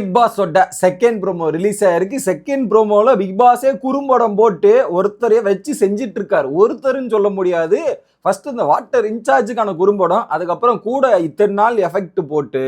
Big பாஸோட second promo release ஆயிருக்கு. Second ப்ரோமோல big பாஸே குறும்படம் போட்டு ஒருத்தரைய வச்சு செஞ்சிட்டு இருக்காரு. ஒருத்தருன்னு சொல்ல முடியாது. ஃபர்ஸ்ட் இந்த வாட்டர் இன்சார்ஜுக்கான குறும்படம், அதுக்கப்புறம் கூட இத்தனை நாள் எஃபெக்ட் போட்டு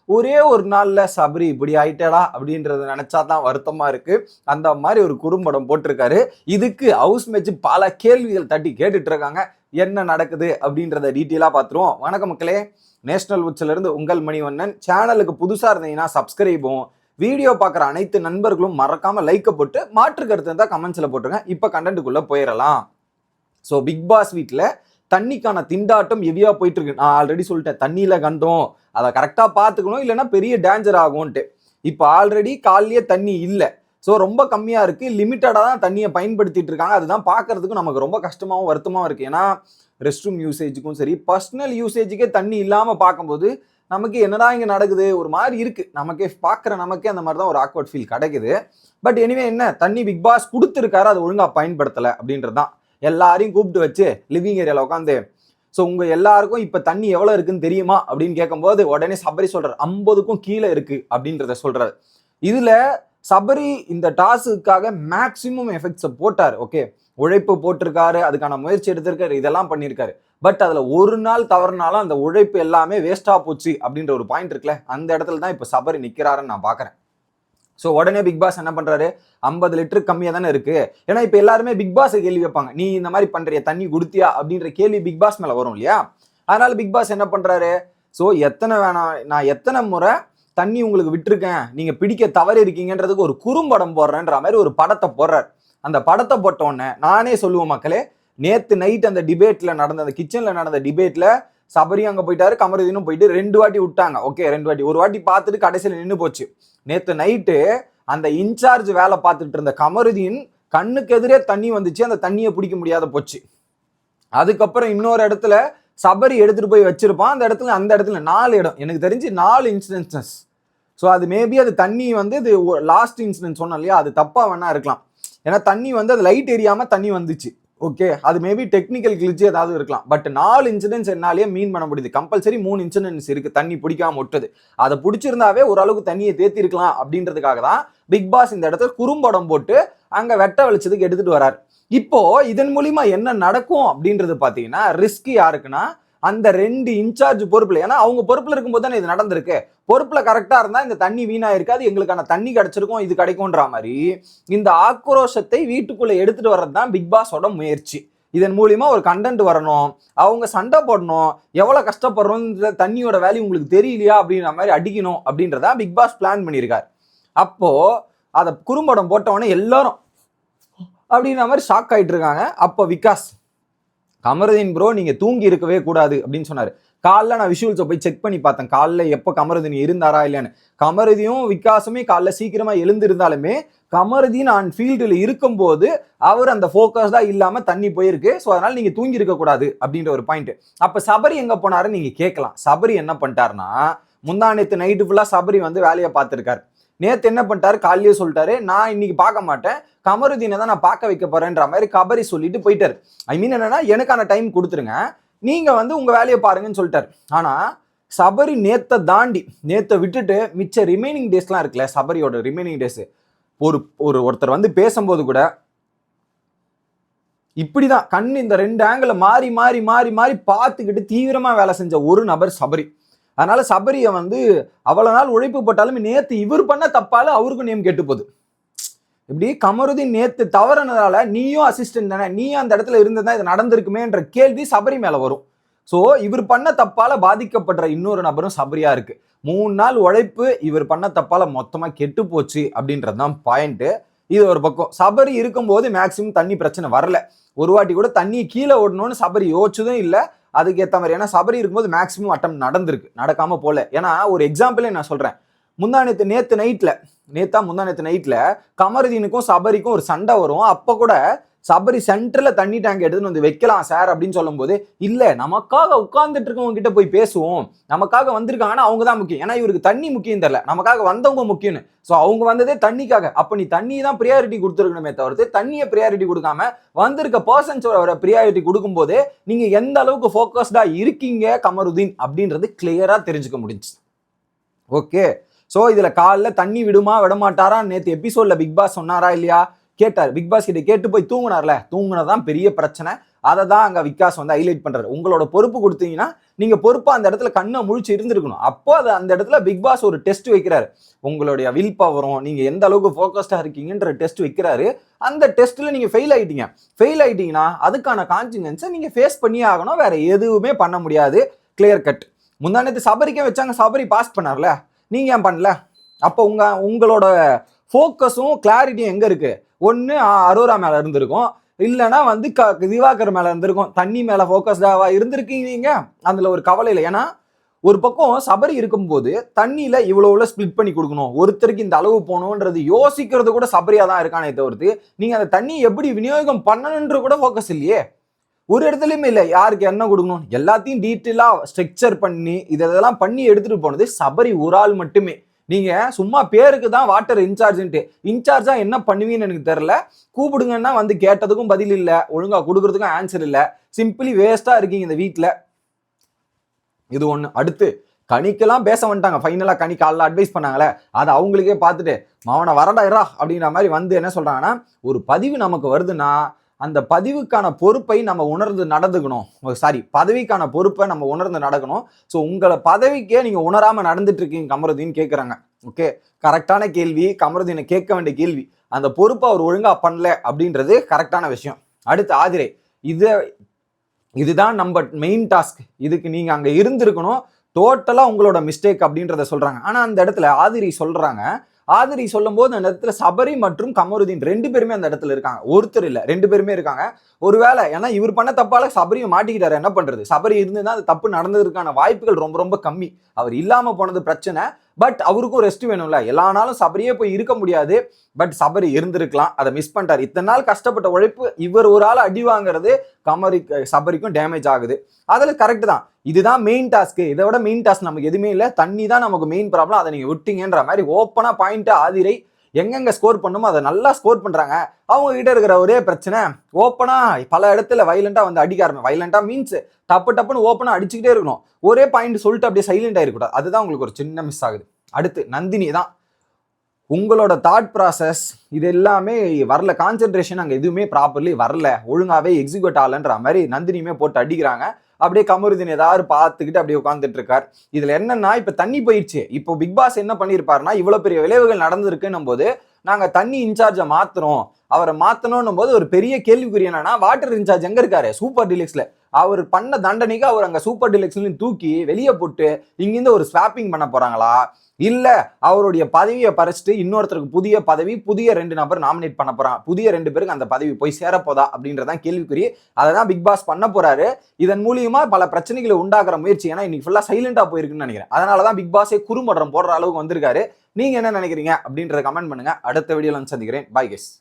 ஒரே ஒரு நாள்ல சபரி இப்படி ஆயிட்டடா அப்படின்றத நினைச்சா தான் வருத்தமா இருக்கு. அந்த மாதிரி ஒரு குறும்படம் போட்டிருக்காரு. இதுக்கு ஹவுஸ் மேட்ச் பல கேள்விகள் தட்டி கேட்டுட்டு இருக்காங்க. என்ன நடக்குது அப்படின்றத டீட்டெயிலா பார்த்துருவோம். வணக்கம் மக்களே, நேஷனல் உட்ஸ்ல இருந்து உங்கள் மணிவண்ணன். சேனலுக்கு புதுசா இருந்தீங்கன்னா சப்ஸ்கிரைபும், வீடியோ பார்க்குற அனைத்து நண்பர்களும் மறக்காம லைக்க போட்டு மாற்று கருத்து இருந்தால் கமெண்ட்ஸ்ல போட்டுருங்க. இப்போ கண்டென்ட்டுக்குள்ள போயிடலாம். ஸோ பிக் பாஸ் வீட்டில் தண்ணிக்கான திண்டாட்டம் ஹெவியா போயிட்டு இருக்கு. நான் ஆல்ரெடி சொல்லிட்டேன், தண்ணியில கண்டோம், அதை கரெக்டாக பார்த்துக்கணும், இல்லைன்னா பெரிய டேஞ்சர் ஆகும்ன்ட்டு. இப்போ ஆல்ரெடி காலையே தண்ணி இல்லை, ஸோ ரொம்ப கம்மியாக இருக்குது, லிமிட்டடாக தான் தண்ணியை பயன்படுத்திட்டு இருக்காங்க. அதுதான் பார்க்கறதுக்கு நமக்கு ரொம்ப கஷ்டமாகவும் வருத்தமாகவும் இருக்குது. ஏன்னா ரெஸ்ட் ரூம் யூசேஜுக்கும் சரி, பர்சனல் யூசேஜுக்கே தண்ணி இல்லாமல் பார்க்கும்போது நமக்கு என்னடா இங்கே நடக்குது ஒரு மாதிரி இருக்குது. நமக்கே பார்க்குற நமக்கே அந்த மாதிரி தான் ஒரு ஆக்வர்ட் ஃபீல் கிடைக்குது. பட் எனிவே என்ன, தண்ணி பிக் பாஸ் கொடுத்துருக்காரு, அது ஒழுங்காக பயன்படுத்தலை அப்படின்றது தான். எல்லாரையும் கூப்பிட்டு வச்சு லிவிங் ஏரியாவில் உட்காந்து, ஸோ உங்கள் எல்லாருக்கும் இப்போ தண்ணி எவ்வளோ இருக்குன்னு தெரியுமா அப்படின்னு கேட்கும்போது உடனே சபரி சொல்கிறார் 50க்கும் கீழே இருக்குது அப்படின்றத சொல்கிறார். இதில் சபரி இந்த டாஸ்க்குக்காக மேக்சிமம் எஃபெக்ட்ஸை போட்டார். ஓகே, உழைப்பு போட்டிருக்காரு, அதுக்கான முயற்சி எடுத்திருக்காரு, இதெல்லாம் பண்ணியிருக்காரு. பட் அதில் ஒரு நாள் தவறுனாலும் அந்த உழைப்பு எல்லாமே வேஸ்டாக போச்சு அப்படின்ற ஒரு பாயிண்ட் இருக்குல்ல, அந்த இடத்துல தான் இப்போ சபரி நிற்கிறாருன்னு நான் பார்க்குறேன். ஸோ உடனே பிக் பாஸ் என்ன பண்ணுறாரு, 50 லிட்டர் கம்மியாக தானே இருக்குது. ஏன்னா இப்போ எல்லாருமே பிக் பாஸை கேள்வி வைப்பாங்க, நீ இந்த மாதிரி பண்ணுறிய, தண்ணி கொடுத்தியா அப்படின்ற கேள்வி பிக் பாஸ் மேலே வரும் இல்லையா. அதனால பிக் பாஸ் என்ன பண்ணுறாரு, ஸோ எத்தனை வேணாம், நான் எத்தனை முறை தண்ணி உங்களுக்கு விட்டுருக்கேன், நீங்கள் பிடிக்க தவறு இருக்கீங்கன்றதுக்கு ஒரு குறும்படம் போடுறேன்ற மாதிரி ஒரு படத்தை போடுறாரு. அந்த படத்தை போட்டோன்னே நானே சொல்லுவேன் மக்களே, நேற்று நைட் அந்த டிபேட்டில் நடந்த, அந்த கிச்சனில் நடந்த டிபேட்டில் சபரியும் அங்கே போயிட்டாரு, கமருதீனும் போயிட்டு 2 வாட்டி விட்டாங்க. ஓகே, 2 வாட்டி, ஒரு வாட்டி பார்த்துட்டு கடைசியில் நின்று போச்சு. நேற்று நைட்டு அந்த இன்சார்ஜ் வேலை பார்த்துட்டு இருந்த கமருதீன் கண்ணுக்கு எதிரே தண்ணி வந்துச்சு, அந்த தண்ணியை பிடிக்க முடியாத போச்சு. அதுக்கப்புறம் இன்னொரு இடத்துல சபரி எடுத்துட்டு போய் வச்சிருப்பான், அந்த இடத்துல 4 இடம், எனக்கு தெரிஞ்சு 4 இன்சிடென்சஸ். ஸோ அது மேபி அது தண்ணி வந்து இது லாஸ்ட் இன்சிடென்ட் சொன்னோம் இல்லையா, அது தப்பாக வேணா இருக்கலாம். ஏன்னா தண்ணி வந்து அது லைட் எரியாமல் தண்ணி வந்துச்சு. ஓகே, அது மேபி டெக்னிக்கல் கிளிச் ஏதாவது இருக்கலாம். பட் 4 இன்சிடென்ட்ஸ் என்னாலேயே மீன் பண்ண முடியுது. கம்பல்சரி 3 இன்சிடென்ட்ஸ் இருக்கு தண்ணி பிடிக்காம விட்டது. அதை பிடிச்சிருந்தாவே ஓரளவுக்கு தண்ணியை தேத்திருக்கலாம் அப்படின்றதுக்காக தான் பிக் பாஸ் இந்த இடத்துல குறும்படம் போட்டு அங்க வெட்ட வெளிச்சதுக்கு எடுத்துட்டு வராரு. இப்போ இதன் மூலியமா என்ன நடக்கும் அப்படின்றது பாத்தீங்கன்னா, ரிஸ்க் யாருக்குன்னா அந்த 2 இன்சார்ஜ் பொறுப்புல. ஏன்னா அவங்க பொறுப்புல இருக்கும்போது தானே இது நடந்திருக்கு. பொறுப்புல கரெக்டா இருந்தா இந்த தண்ணி வீணா இருக்காது, எங்களுக்கான தண்ணி கிடைச்சிருக்கும், இது கிடைக்கும்ன்ற மாதிரி இந்த ஆக்ரோஷத்தை வீட்டுக்குள்ள எடுத்துட்டு வர்றது தான் பிக் பாஸோட முயற்சி. இதன் மூலியமா ஒரு கண்டென்ட் வரணும், அவங்க சண்டை போடணும், எவ்வளவு கஷ்டப்படுறோம், தண்ணியோட வேல்யூ உங்களுக்கு தெரியலையா அப்படின்ற மாதிரி அடிக்கணும் அப்படின்றதா பிக் பாஸ் பிளான் பண்ணியிருக்காரு. அப்போ அதை குறும்படம் போட்டவொடனே எல்லாரும் அப்படின்ற மாதிரி ஷாக் ஆயிட்டு இருக்காங்க. அப்போ விகாஸ், கமருதீன் ப்ரோ நீங்க தூங்கி இருக்கவே கூடாது அப்படின்னு சொன்னாரு. காலைல நான் விஷுவல்ஸை போய் செக் பண்ணி பார்த்தேன், காலைல எப்போ கமருதீன் இருந்தாரா இல்லையான்னு. கமருதியும் விகாசுமே காலைல சீக்கிரமா எழுந்திருந்தாலுமே கமருதீன் ஆன் ஃபீல்டில் இருக்கும்போது அவர் அந்த ஃபோக்கஸ்டா இல்லாம தண்ணி போயிருக்கு. ஸோ அதனால நீங்க தூங்கி இருக்க கூடாது அப்படின்ற ஒரு பாயிண்ட். அப்ப சபரி எங்க போனாருன்னு நீங்க கேட்கலாம். சபரி என்ன பண்ணிட்டாருன்னா, முந்தா நேத்து நைட்டு ஃபுல்லா சபரி வந்து வேலையை பார்த்துருக்காரு. நேத்து என்ன பண்ணிட்டாரு, காலையே சொல்லிட்டாரு, நான் இன்னைக்கு பார்க்க மாட்டேன், கமருதீனை தான் நான் பார்க்க வைக்க போறேன்ற மாதிரி கபரி சொல்லிட்டு போயிட்டாரு. ஐ மீன் என்னன்னா, எனக்கான டைம் கொடுத்துருங்க, நீங்க வந்து உங்க வேலையை பாருங்கன்னு சொல்லிட்டாரு. ஆனா சபரி நேத்தை தாண்டி, நேத்தை விட்டுட்டு மிச்ச ரிமைனிங் டேஸ்லாம் இருக்குல்ல, சபரியோட ரிமைனிங் டேஸ், ஒருத்தர் வந்து பேசும்போது கூட இப்படிதான் கண்ணு இந்த 2 ஆங்கிள் மாறி மாறி மாறி மாறி பார்த்துக்கிட்டு தீவிரமா வேலை செஞ்ச ஒரு நபர் சபரி. அதனால சபரியை வந்து அவ்வளவு நாள் உழைப்பு போட்டாலும் நேத்து இவர் பண்ண தப்பால அவருக்கும் நேம் கெட்டு போகுது. இப்படி கமருதீன் நேத்து தவறுனதால நீயும் அசிஸ்டன்ட் தானே, நீயும் அந்த இடத்துல இருந்ததுதான் இது நடந்திருக்குமேன்ற கேள்வி சபரி மேல வரும். ஸோ இவர் பண்ண தப்பால பாதிக்கப்படுற இன்னொரு நபரும் சபரியா இருக்கு. 3 நாள் உழைப்பு இவர் பண்ண தப்பால மொத்தமா கெட்டு போச்சு அப்படின்றது தான் பாயிண்ட். இது ஒரு பக்கம். சபரி இருக்கும்போது மேக்சிமம் தண்ணி பிரச்சனை வரல, ஒரு வாட்டி கூட தண்ணி கீழே ஓடணும்னு சபரி யோசிச்சதும் இல்லை. அதுக்கு ஏற்ற மாதிரி, ஏன்னா சபரி இருக்கும்போது மேக்சிமம் அட்டம் நடந்திருக்கு, நடக்காம போல. ஏன்னா ஒரு எக்ஸாம்பிளே நான் சொல்றேன், நேத்து நைட்ல கமருதீனுக்கும் சபரிக்கும் ஒரு சண்டை வரும். அப்ப கூட சபரி சென்டர்ல தண்ணி டேங்க் எடுத்துன்னு வந்து வைக்கலாம் சார் அப்படின்னு சொல்லும் போது, இல்ல நமக்காக உட்கார்ந்துட்டு இருக்கவங்க கிட்ட போய் பேசுவோம், நமக்காக வந்திருக்காங்கன்னா அவங்க தான் முக்கியம், ஏன்னா இவருக்கு தண்ணி முக்கியம் தெரியல, நமக்காக வந்தவங்க முக்கியம்னு. ஸோ அவங்க வந்ததே தண்ணிக்காக. அப்ப நீ தண்ணி தான் ப்ரியாரிட்டி கொடுத்துருக்கணுமே தவிர்த்து தண்ணியை ப்ரியாரிட்டி கொடுக்காம வந்திருக்க பர்சன்ஸோட ப்ரியாரிட்டி கொடுக்கும் போது நீங்க எந்த அளவுக்கு ஃபோக்கஸ்டா இருக்கீங்க கமருதீன் அப்படின்றது கிளியரா தெரிஞ்சுக்க முடிஞ்சு. ஓகே, ஸோ இதுல காலைல தண்ணி விடுமா விடமாட்டாரா நேற்று எபிசோட்ல பிக் பாஸ் சொன்னாரா இல்லையா கேட்டார். பிக் பாஸ் கிட்ட கேட்டு போய் தூங்குனார்ல, தூங்குனதான் பெரிய பிரச்சனை. அதை தான் அங்க விகாஸ் வந்து ஹைலைட் பண்றாரு. உங்களோட பொறுப்பு கொடுத்தீங்கன்னா நீங்க பொறுப்பா அந்த இடத்துல கண்ணை முழிச்சு இருந்திருக்கணும். அப்போ அது அந்த இடத்துல பிக் பாஸ் ஒரு டெஸ்ட் வைக்கிறாரு. உங்களுடைய வில் பவரும் நீங்க எந்த அளவுக்கு ஃபோக்கஸ்டா இருக்கீங்கன்ற டெஸ்ட் வைக்கிறாரு. அந்த டெஸ்ட்ல நீங்க ஃபெயில் ஆயிட்டீங்கன்னா அதுக்கான கான்சிக்வன்ஸை நீங்க ஃபேஸ் பண்ணியே ஆகணும். வேற எதுவுமே பண்ண முடியாது. Clear cut. முந்தானத்து சபரிக்கே வச்சாங்க, சபரி பாஸ் பண்ணார்ல, நீங்க ஏன் பண்ணல? அப்போ உங்களோட ஃபோக்கஸும் கிளாரிட்டியும் எங்க இருக்கு? ஒன்னு அரோரா மேல இருந்திருக்கும், இல்லைன்னா வந்து திவாகர் மேல இருந்திருக்கும். தண்ணி மேல ஃபோக்கஸ்டாவா இருந்திருக்கீங்க. அதுல ஒரு கவலை இல்லை. ஏன்னா ஒரு பக்கம் சபரி இருக்கும்போது தண்ணியில இவ்வளவு ஸ்பிளிட் பண்ணி கொடுக்கணும், ஒருத்தருக்கு இந்த அளவு போகணும்ன்றது யோசிக்கிறது கூட சபரியா தான் இருக்கானே தவிர்த்து நீங்க அந்த தண்ணி எப்படி விநியோகம் பண்ணணுன்ற கூட ஃபோக்கஸ் இல்லையே. ஒரு இடத்துலயுமே இல்லை யாருக்கு என்ன கொடுக்கணும், எல்லாத்தையும் டீட்டெயிலா ஸ்ட்ரக்சர் பண்ணி இதெல்லாம் பண்ணி எடுத்துட்டு போனது சபரி ஒரு ஆள் மட்டுமே. நீங்க சும்மா பேருக்கு தான் வாட்டர் இன்சார்ஜா என்ன பண்ணுவீங்கன்னு எனக்கு தெரியல. கூப்பிடுங்கன்னா வந்து கேட்டதுக்கும் பதில் இல்ல, ஒழுங்கா கொடுக்கறதுக்கும் ஆன்சர் இல்ல, சிம்பிளி வேஸ்டா இருக்கீங்க இந்த வீட்டுல. இது ஒண்ணு. அடுத்து கனிக்கெல்லாம் பேச வந்துட்டாங்க. ஃபைனலா கனி காலைல அட்வைஸ் பண்ணாங்களே, அதை அவங்களுக்கே பார்த்துட்டு மவனை வரடாயிரா அப்படின்ற மாதிரி வந்து என்ன சொல்றாங்கன்னா, ஒரு பதிவு நமக்கு வருதுன்னா அந்த பதிவுக்கான பொறுப்பை நம்ம உணர்ந்து நடந்துக்கணும். சாரி, பதவிக்கான பொறுப்பை நம்ம உணர்ந்து நடக்கணும். ஸோ உங்களை பதவிக்கே நீங்க உணராம நடந்துட்டு இருக்கீங்க கமருதீன் கேட்குறாங்க. ஓகே, கரெக்டான கேள்வி. கமருதீனை கேட்க வேண்டிய கேள்வி. அந்த பொறுப்பை அவர் ஒழுங்கா பண்ணல அப்படின்றது கரெக்டான விஷயம். அடுத்து ஆதிரை, இதுதான் நம்ம மெயின் டாஸ்க். இதுக்கு நீங்க அங்க இருந்திருக்கணும். டோட்டலா உங்களோட மிஸ்டேக் அப்படின்றத சொல்றாங்க. ஆனா அந்த இடத்துல ஆதிரி சொல்லும் போது அந்த இடத்துல சபரி மற்றும் கமருதீன் 2 பேருமே அந்த இடத்துல இருக்காங்க. ஒருத்தர் இல்ல, 2 பேருமே இருக்காங்க. ஒருவேளை ஏன்னா இவர் பண்ண தப்பால சபரியும் மாட்டிக்கிட்டாரு, என்ன பண்றது? சபரி இருந்துதான் அது தப்பு நடந்ததுக்கான வாய்ப்புகள் ரொம்ப ரொம்ப கம்மி. அவர் இல்லாம போனது பிரச்சனை. பட் அவருக்கும் ரெஸ்ட் வேணும்ல. எல்லா நாளும் சபரியே போய் இருக்க முடியாது. பட் சபரி இருந்திருக்கலாம், அதை மிஸ் பண்ணிட்டாரு. இத்தனை நாள் கஷ்டப்பட்ட உழைப்பு இவர் ஒரு ஆள் அடி வாங்குறது சபரிக்கும் டேமேஜ் ஆகுது. அதுல கரெக்ட் தான். இதுதான் மெயின் டாஸ்க். இதை விட மெயின் டாஸ்க் நமக்கு எதுவுமே இல்லை. தண்ணி தான் நமக்கு மெயின் ப்ராப்ளம், அதை நீங்க விட்டீங்கன்ற மாதிரி ஓப்பனா பாயிண்ட். ஆதிரை எங்கெங்க ஸ்கோர் பண்ணுமோ அதை நல்லா ஸ்கோர் பண்றாங்க. அவங்க கிட்ட இருக்கிற ஒரே பிரச்சனை ஓப்பனா பல இடத்துல வைலண்டா வந்து அடிக்க ஆரம்பிக்கும். வைலண்டா மீன்ஸ் டப்புன்னு ஓப்பனா அடிச்சுக்கிட்டே இருக்கணும். ஒரே பாயிண்ட் சொல்லிட்டு அப்படியே சைலண்ட் ஆயிருக்கூடாது. அதுதான் உங்களுக்கு ஒரு சின்ன மிஸ் ஆகுது. அடுத்து நந்தினி தான். உங்களோட தாட் ப்ராசஸ் இது எல்லாமே வரல, கான்சென்ட்ரேஷன் அங்கே எதுவுமே ப்ராப்பர்லி வரல, ஒழுங்காவே எக்ஸிக்யூட் ஆகலன்ற மாதிரி நந்தினியுமே போட்டு அடிக்கிறாங்க. அப்படியே கமருதீன் ஏதாவது பார்த்துக்கிட்டு அப்படியே உட்காந்துட்டு இருக்கார். இதுல என்னன்னா இப்ப தண்ணி போயிடுச்சு. இப்போ பிக் பாஸ் என்ன பண்ணிருப்பாருன்னா, இவ்வளவு பெரிய விளைவுகள் நடந்திருக்குன்னும் போது நாங்க தண்ணி இன்சார்ஜை மாத்துறோம், அவரை மாத்தணும் போது ஒரு பெரிய கேள்விக்குறி என்னன்னா, வாட்டர் இன்சார்ஜ் எங்க இருக்காரு? சூப்பர் டிலக்ஸ்ல. அவர் பண்ண தண்டனைக்கு அவர் அங்க சூப்பர் டிலக்ஸ்ல தூக்கி வெளியே போட்டு இங்கிருந்து ஒரு ஸ்வாப்பிங் பண்ண போறாங்களா, இல்ல அவருடைய பதவியை பறிச்சுட்டு இன்னொருத்தருக்கு புதிய பதவி, புதிய 2 நபர் நாமினேட் பண்ண போறாங்க, புதிய 2 பேருக்கு அந்த பதவி போய் சேரப்போதா அப்படின்றதான் கேள்விக்குறி. அதை தான் பிக் பாஸ் பண்ண போறாரு. இதன் மூலியமா பல பிரச்சனைகளை உண்டாக்குற முயற்சி. ஏன்னா இன்னைக்கு ஃபுல்லா சைலண்டா போயிருக்குன்னு நினைக்கிறேன். அதனாலதான் பிக் பாஸே குறும்படம் போடுற அளவுக்கு வந்திருக்காரு. நீங்க என்ன நினைக்கிறீங்க அப்படின்றத கமெண்ட் பண்ணுங்க. அடுத்த வீடியோல சந்திக்கிறேன். Bye guys.